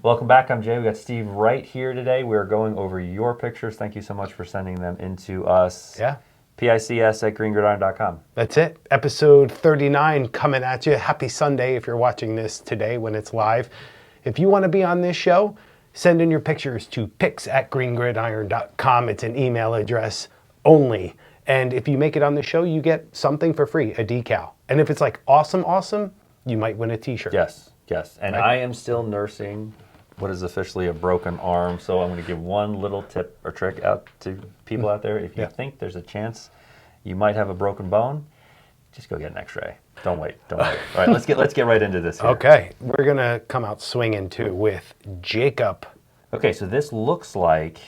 Welcome back. I'm Jay. We got Steve right here today. We're going over your pictures. Thank you so much for sending them into us. Yeah. PICS at greengridiron.com. That's it. Episode 39 coming at you. Happy Sunday if you're watching this today when it's live. If you want to be on this show, send in your pictures to PICS at greengridiron.com. It's an email address only. And if you make it on the show, you get something for free, a decal. And if it's like awesome, you might win a t-shirt. Yes. And Right. I am still nursing what is officially a broken arm, so I'm going to give one little tip or trick out to people out there. If you think there's a chance you might have a broken bone, just go get an x-ray. Don't wait. All right, let's get right into this here. Okay, we're going to come out swinging too with Jacob. Okay, so this looks like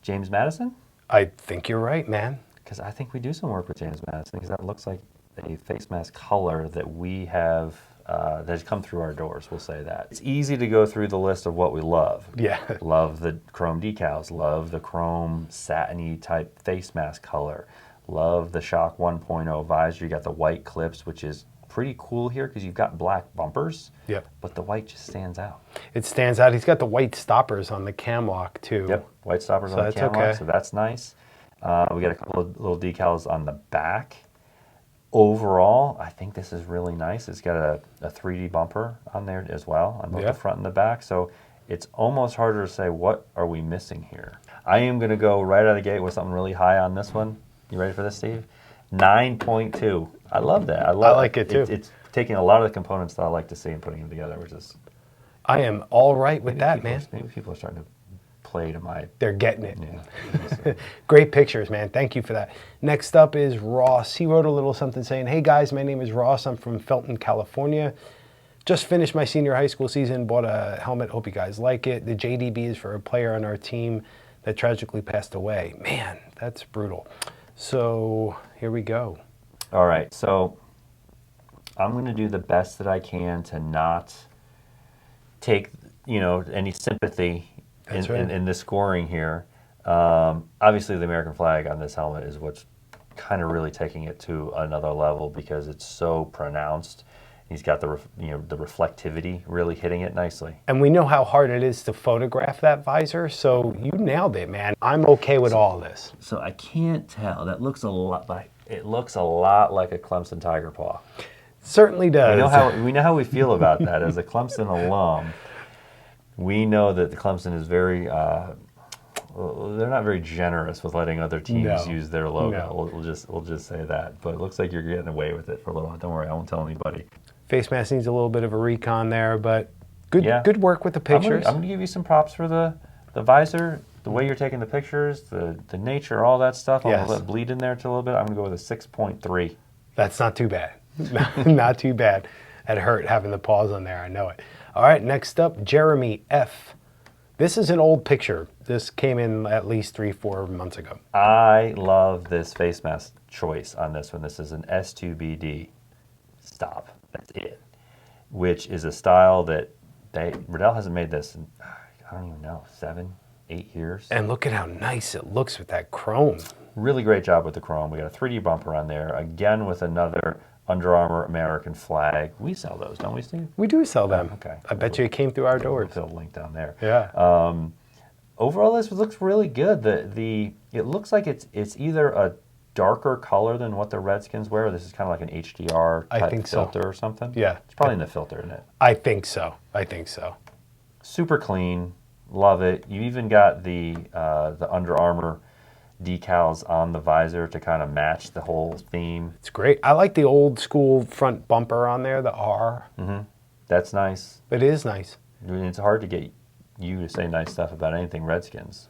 James Madison? I think you're right, man. Because I think we do some work with James Madison, because that looks like a face mask color that we have that has come through our doors, we'll say that. It's easy to go through the list of what we love. Yeah. Love the chrome decals, love the chrome satiny type face mask color, love the Shock 1.0 visor. You got the white clips, which is pretty cool here because you've got black bumpers, Yep. but the white just stands out. It stands out. He's got the white stoppers on the cam lock too. Yep, white stoppers on the cam lock, so that's nice. We got a couple of little decals on the back. Overall, I think this is really nice. It's got a 3D bumper on there as well, on both the front and the back. So it's almost harder to say, what are we missing here? I am going to go right out of the gate with something really high on this one. You ready for this, Steve? 9.2. I love that. I like it too. It's taking a lot of the components that I like to see and putting them together, which is... I am all right with that, man. Maybe people are starting to play to my... They're getting it. Yeah. Great pictures, man. Thank you for that. Next up is Ross. He wrote a little something saying, "Hey guys, my name is Ross. I'm from Felton, California. Just finished my senior high school season, bought a helmet. Hope you guys like it. The JDB is for a player on our team that tragically passed away." Man, that's brutal. So here we go. All right, so I'm going to do the best that I can to not take, any sympathy in the scoring here. Obviously, the American flag on this helmet is what's kind of really taking it to another level because it's so pronounced. He's got the reflectivity really hitting it nicely. And we know how hard it is to photograph that visor, so you nailed it, man. I'm okay with all this. So I can't tell. That looks a lot like a Clemson Tiger Paw. Certainly does. We know how we feel about that as a Clemson alum. We know that the Clemson is very, they're not very generous with letting other teams use their logo. No. We'll just say that. But it looks like you're getting away with it for a little while. Don't worry, I won't tell anybody. Face mask needs a little bit of a recon there, but good work with the pictures. I'm gonna give you some props for the visor, the way you're taking the pictures, the nature, all that stuff. I'm gonna let it bleed in there a little bit. I'm gonna go with a 6.3. That's not too bad. Not too bad. It hurt having the pause on there, I know it. All right, next up, Jeremy F. This is an old picture. This came in at least 3-4 months ago. I love this face mask choice on this one. This is an S2BD. Stop. That's it. Which is a style that Riddell hasn't made this in, I don't even know, 7-8 years. And look at how nice it looks with that chrome. Really great job with the chrome. We got a 3D bumper on there, again with another Under Armour American flag. We sell those, don't we, Steve? We do sell them. Okay. I bet you it came through our doors. We'll put a link down there. Yeah. Overall, this looks really good. It looks like it's either a darker color than what the Redskins wear. Or this is kind of like an HDR type filter or something. Yeah. It's probably in the filter, isn't it? I think so. Super clean. Love it. You even got the Under Armour decals on the visor to kind of match the whole theme. It's great. I like the old school front bumper on there, the R. Mm-hmm. That's nice. It is nice. I mean, it's hard to get you to say nice stuff about anything Redskins.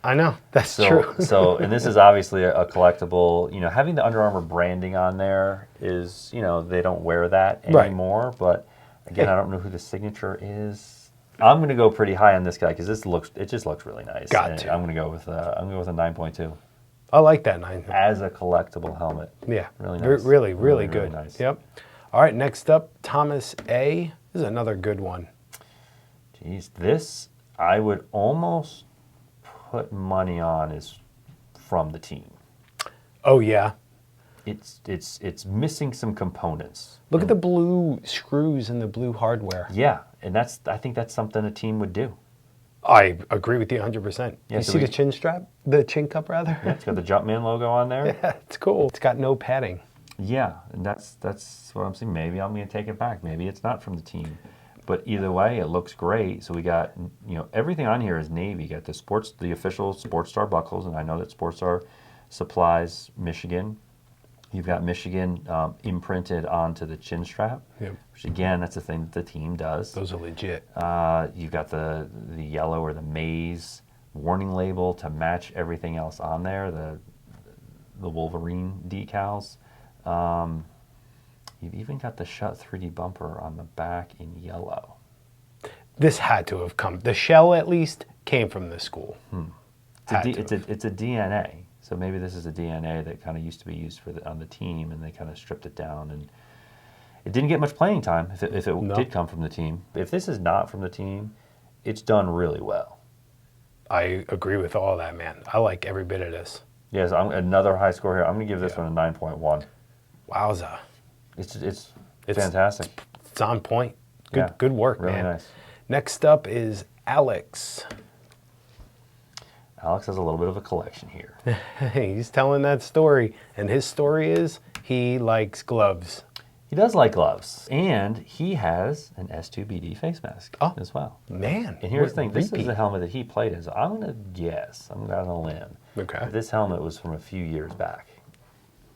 I know. That's true. And this is obviously a collectible. Having the Under Armour branding on there is, they don't wear that anymore. Right. But again, I don't know who the signature is. I'm going to go pretty high on this guy because it just looks really nice. I'm going to go with a 9.2. I like that 9. As a collectible helmet. Yeah. Really nice. Really good. Really nice. Yep. All right, next up, Thomas A. This is another good one. Jeez, this I would almost put money on is from the team. Oh yeah. It's missing some components. Look at the blue screws and the blue hardware. Yeah, And I think that's something a team would do. I agree with you 100%. Yeah, you so see the chin strap? The chin cup, rather? Yeah, it's got the Jumpman logo on there. Yeah, it's cool. It's got no padding. Yeah, and that's what I'm saying. Maybe I'm going to take it back. Maybe it's not from the team. But either way, it looks great. So we got, everything on here is Navy. You got the official Sports Star buckles, and I know that Sports Star supplies Michigan. You've got Michigan imprinted onto the chin strap, which again, that's a thing that the team does. Those are legit. You've got the yellow or the maize warning label to match everything else on there. The Wolverine decals. You've even got the Shut 3D bumper on the back in yellow. This had to have come. The shell, at least, came from the school. It's a DNA. So maybe this is a DNA that kind of used to be used on the team, and they kind of stripped it down. And it didn't get much playing time if it did come from the team. If this is not from the team, it's done really well. I agree with all that, man. I like every bit of this. Yes, another high score here. I'm going to give this one a 9.1. Wowza. It's fantastic. It's on point. Good work, really man. Nice. Next up is Alex. Alex has a little bit of a collection here. He's telling that story, and his story is he likes gloves. He does like gloves, and he has an S2BD face mask as well. Man. And here's the thing, this is the helmet that he played in, so I'm going to guess, I'm going on a limb. Okay. This helmet was from a few years back.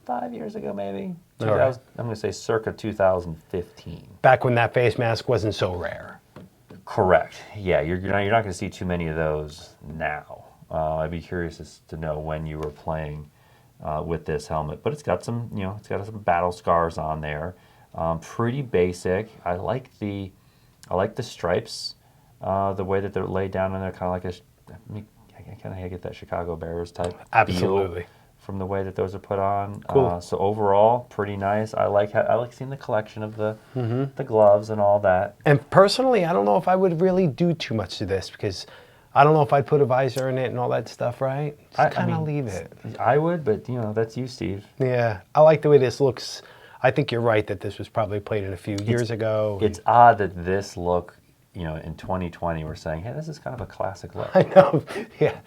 5 years ago, maybe? All right. I'm going to say circa 2015. Back when that face mask wasn't so rare. Correct. Yeah, you're not going to see too many of those now. I'd be curious to know when you were playing with this helmet, but it's got some, it's got some battle scars on there. Pretty basic. I like the stripes, the way that they're laid down in there, kind of like I kind of get that Chicago Bears type Absolutely. feel from the way that those are put on. Cool. So overall, pretty nice. I like seeing the collection of the gloves and all that. And personally, I don't know if I would really do too much to this because I don't know if I'd put a visor in it and all that stuff, right? Just kind of leave it. I would, but that's you, Steve. Yeah, I like the way this looks. I think you're right that this was probably played in a few years ago. It's odd that this look, in 2020, we're saying, hey, this is kind of a classic look. I know, yeah.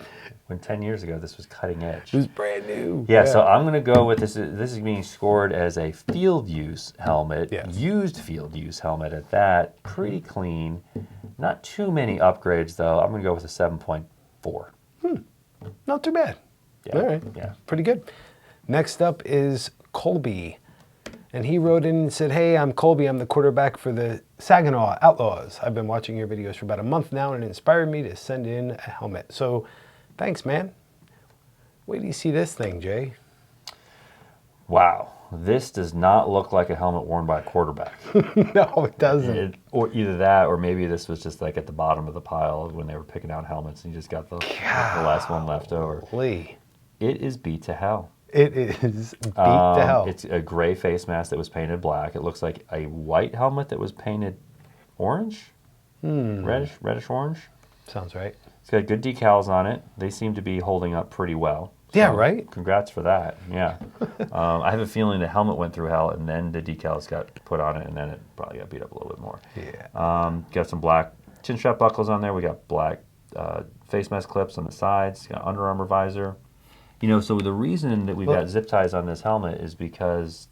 When 10 years ago, this was cutting edge. It was brand new. Yeah, so I'm going to go with this. This is being scored as a field use helmet, used field use helmet at that. Pretty clean. Not too many upgrades, though. I'm going to go with a 7.4. Not too bad. Yeah. All right. Yeah. Pretty good. Next up is Colby. And he wrote in and said, hey, I'm Colby. I'm the quarterback for the Saginaw Outlaws. I've been watching your videos for about a month now, and it inspired me to send in a helmet. So thanks, man. Wait till you see this thing, Jay. Wow. This does not look like a helmet worn by a quarterback. No, it doesn't. Or either that, or maybe this was just like at the bottom of the pile when they were picking out helmets and you just got the last one left over. Golly. It is beat to hell. It is beat to hell. It's a gray face mask that was painted black. It looks like a white helmet that was painted orange, reddish orange. Sounds right. It's got good decals on it. They seem to be holding up pretty well. So yeah, right? Congrats for that. Yeah. I have a feeling the helmet went through hell and then the decals got put on it and then it probably got beat up a little bit more. Yeah. Got some black chin strap buckles on there. We got black face mask clips on the sides. Got Under Armour visor. So the reason that we've got zip ties on this helmet is because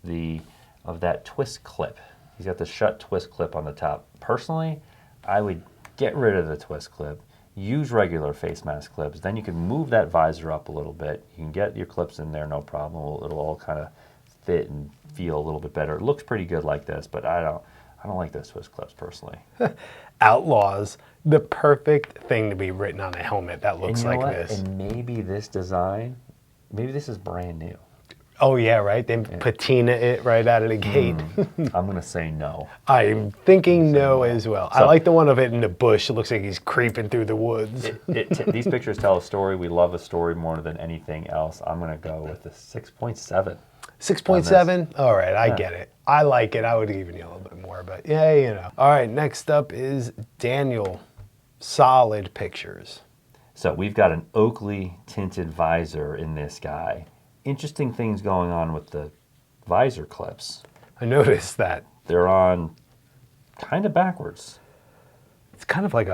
of that twist clip. He's got the shut twist clip on the top. Personally, I would get rid of the twist clip. Use regular face mask clips. Then you can move that visor up a little bit. You can get your clips in there, no problem. It'll all kind of fit and feel a little bit better. It looks pretty good like this, but I don't like those twist clips personally. Outlaws, the perfect thing to be written on a helmet that looks like this. And maybe this design, maybe this is brand new. Oh yeah, right? They patina it right out of the gate. I'm going to say no. I'm thinking no as well. So, I like the one of it in the bush. It looks like he's creeping through the woods. These pictures tell a story. We love a story more than anything else. I'm going to go with the 6.7. 6.7? All right, I get it. I like it. I would have given you a little bit more, but yeah, All right, next up is Daniel. Solid pictures. So we've got an Oakley tinted visor in this guy. Interesting things going on with the visor clips. I noticed that. They're on kind of backwards. It's kind of like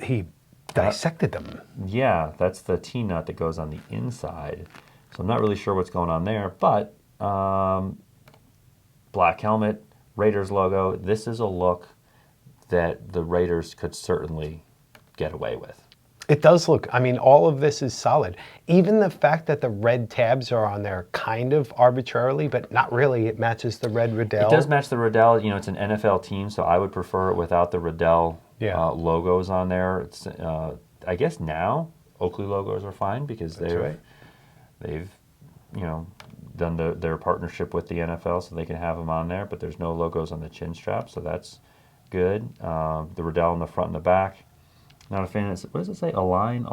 he dissected them. Yeah, that's the T-nut that goes on the inside. So I'm not really sure what's going on there, but black helmet, Raiders logo. This is a look that the Raiders could certainly get away with. It does look, I mean, all of this is solid. Even the fact that the red tabs are on there kind of arbitrarily, but not really. It matches the red Riddell. It does match the Riddell. You know, it's an NFL team, so I would prefer it without the Riddell logos on there. It's, I guess now Oakley logos are fine because they've you know, done their partnership with the NFL, so they can have them on there, but there's no logos on the chin strap, so that's good. The Riddell in the front and the back. Not a fan of, what does it say? Align?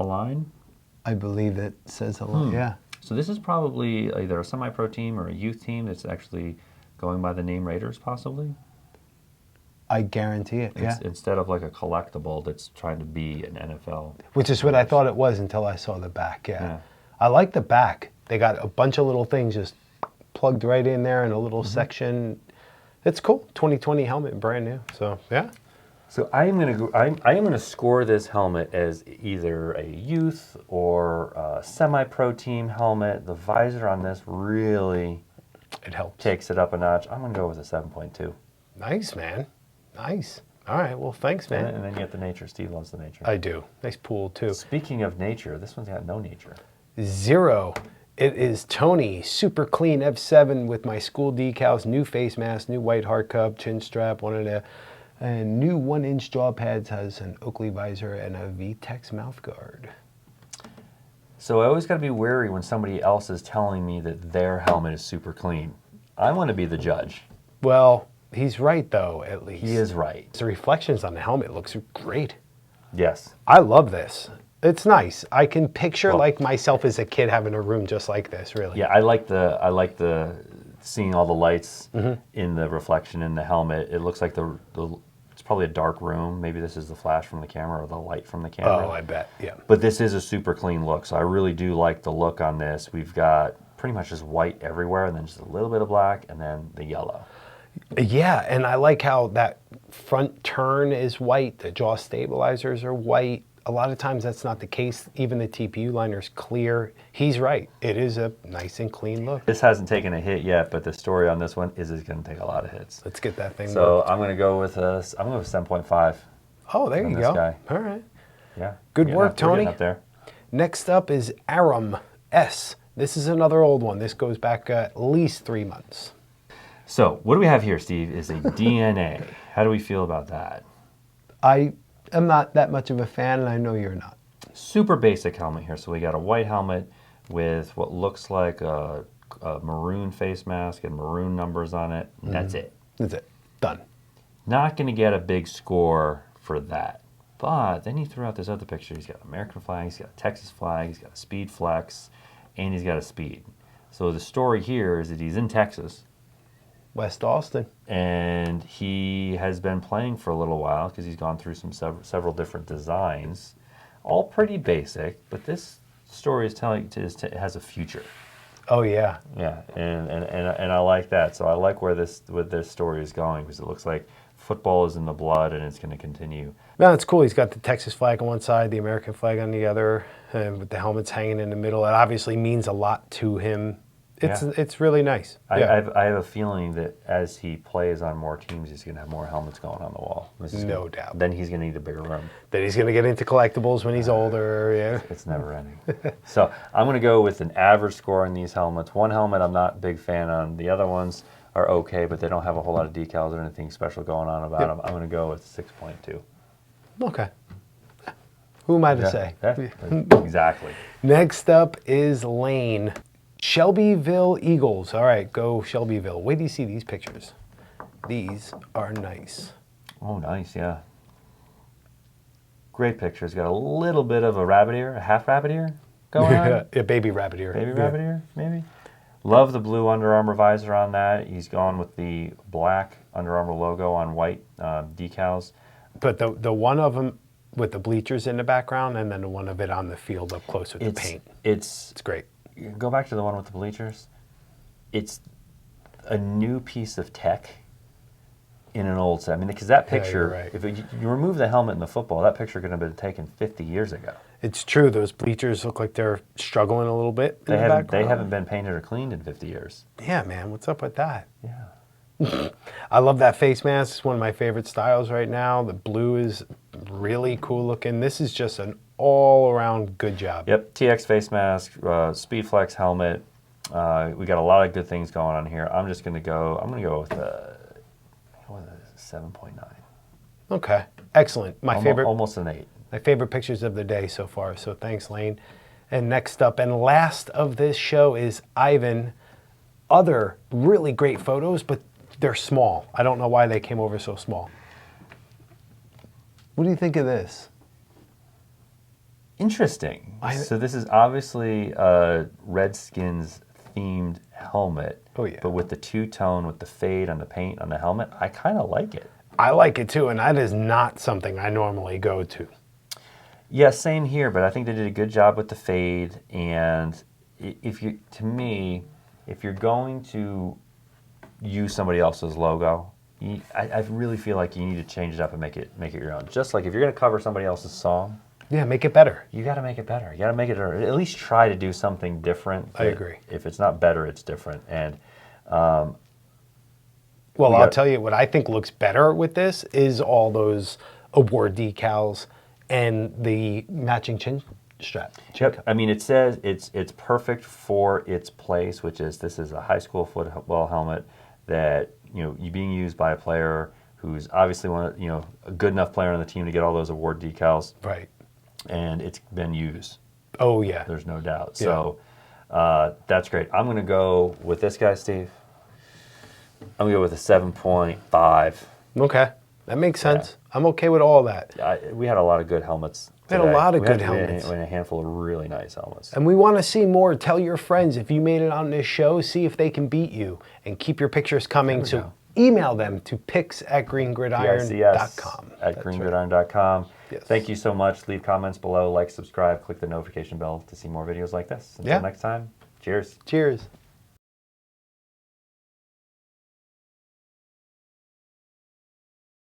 I believe it says align, yeah. So this is probably either a semi-pro team or a youth team that's actually going by the name Raiders, possibly. I guarantee it, yeah. Instead of like a collectible that's trying to be an NFL. Which is what I thought it was until I saw the back, yeah. I like the back. They got a bunch of little things just plugged right in there in a little section. It's cool. 2020 helmet, brand new. So, yeah. So I am gonna score this helmet as either a youth or a semi-pro team helmet. The visor on this really takes it up a notch. I'm gonna go with a 7.2. Nice, man. Nice. All right. Well, thanks, man. And then you get the nature. Steve loves the nature. I do. Nice pool too. Speaking of nature, this one's got no nature. 0. It is Tony, super clean F7 with my school decals, new face mask, new white hard cup, chin strap, and new 1-inch jaw pads, has an Oakley visor and a VTEX mouth guard. So I always got to be wary when somebody else is telling me that their helmet is super clean. I want to be the judge. Well, he's right though, at least. He is right. The reflections on the helmet looks great. Yes. I love this. It's nice. I can picture like myself as a kid having a room just like this, really. Yeah, I like the seeing all the lights in the reflection in the helmet. It looks like it's probably a dark room. Maybe this is the flash from the camera or the light from the camera. Oh, I bet, yeah. But this is a super clean look, so I really do like the look on this. We've got pretty much just white everywhere, and then just a little bit of black, and then the yellow. Yeah, and I like how that front turn is white. The jaw stabilizers are white. A lot of times that's not the case. Even the TPU liner's clear. He's right. It is a nice and clean look. This hasn't taken a hit yet, but the story on this one is it's going to take a lot of hits. Let's get that thing. So I'm going to go with 7.5. Oh, there you go. Guy. All right. Yeah. Good work, Tony. Up there. Next up is Arum S. This is another old one. This goes back at least 3 months. So what do we have here, Steve, is a DNA. How do we feel about that? I'm not that much of a fan, and I know you're not. Super basic helmet here. So we got a white helmet with what looks like a maroon face mask and maroon numbers on it. That's it. That's it. Done. Not going to get a big score for that. But then he threw out this other picture. He's got an American flag, he's got a Texas flag, he's got a speed flex, and he's got a speed. So the story here is that he's in Texas. West Austin. And he has been playing for a little while because he's gone through several different designs, all pretty basic. But this story is telling it has a future. Oh yeah, yeah, and I like that. So I like where this story is going because it looks like football is in the blood and it's going to continue. No, it's cool. He's got the Texas flag on one side, the American flag on the other, and with the helmets hanging in the middle. It obviously means a lot to him. It's really nice. I have a feeling that as he plays on more teams, he's going to have more helmets going on the wall. No doubt. Then he's going to need a bigger room. Then he's going to get into collectibles when he's older. Yeah, it's never ending. So I'm going to go with an average score on these helmets. One helmet I'm not a big fan on. The other ones are okay, but they don't have a whole lot of decals or anything special going on about them. I'm going to go with 6.2. Okay. Who am I to say? Exactly. Next up is Lane. Shelbyville Eagles. All right, go Shelbyville. Wait till you see these pictures. These are nice. Oh, nice, yeah. Great pictures. Got a little bit of a rabbit ear, a half rabbit ear going on. A baby rabbit ear. Baby rabbit ear, maybe. Love the blue Under Armour visor on that. He's gone with the black Under Armour logo on white decals. But the one of them with the bleachers in the background, and then the one of it on the field up close with the paint. It's great. Go back to the one with the bleachers. It's a new piece of tech in an old set. I mean, because that you're picture, right. if you remove the helmet in the football, that picture could have been taken 50 years ago. It's true. Those bleachers look like they're struggling a little bit in the background. They haven't been painted or cleaned in 50 years. Yeah, man. What's up with that? Yeah. I love that face mask. It's one of my favorite styles right now. The blue is really cool looking. This is just an all-around good job. Yep. TX face mask, Speedflex helmet. We got a lot of good things going on here. I'm going to go with a 7.9. Okay. Excellent. Almost an 8. My favorite pictures of the day so far, so thanks, Lane. And next up and last of this show is Ivan. Other really great photos, but they're small. I don't know why they came over so small. What do you think of this? Interesting. So this is obviously a Redskins themed helmet. Oh, yeah. But with the two-tone, with the fade on the paint on the helmet, I kind of like it. I like it too, and that is not something I normally go to. Yeah, same here, but I think they did a good job with the fade. And if you're going to use somebody else's logo, I really feel like you need to change it up and make it your own. Just like if you're going to cover somebody else's song, yeah, make it better. you got to make it better. You got to make it, or at least try to do something different. I agree. If it's not better, it's different. And well, I'll tell you what I think looks better with this is all those award decals and the matching chin strap. Yep. I mean, it says it's perfect for its place, which is this is a high school football helmet that you being used by a player who's obviously a good enough player on the team to get all those award decals. Right. And it's been used. Oh yeah. There's no doubt. Yeah. So that's great. I'm going to go with this guy, Steve. I'm going to go with a 7.5. Okay. That makes sense. Yeah. I'm okay with all that. We had a lot of good helmets today. We had a lot of good helmets. We had a handful of really nice helmets. And we want to see more. Tell your friends if you made it on this show. See if they can beat you. And keep your pictures coming. So email them to PICS@greengridiron.com. At greengridiron.com. Yes. Thank you so much. Leave comments below. Like, subscribe, click the notification bell to see more videos like this. Until next time, cheers. Cheers.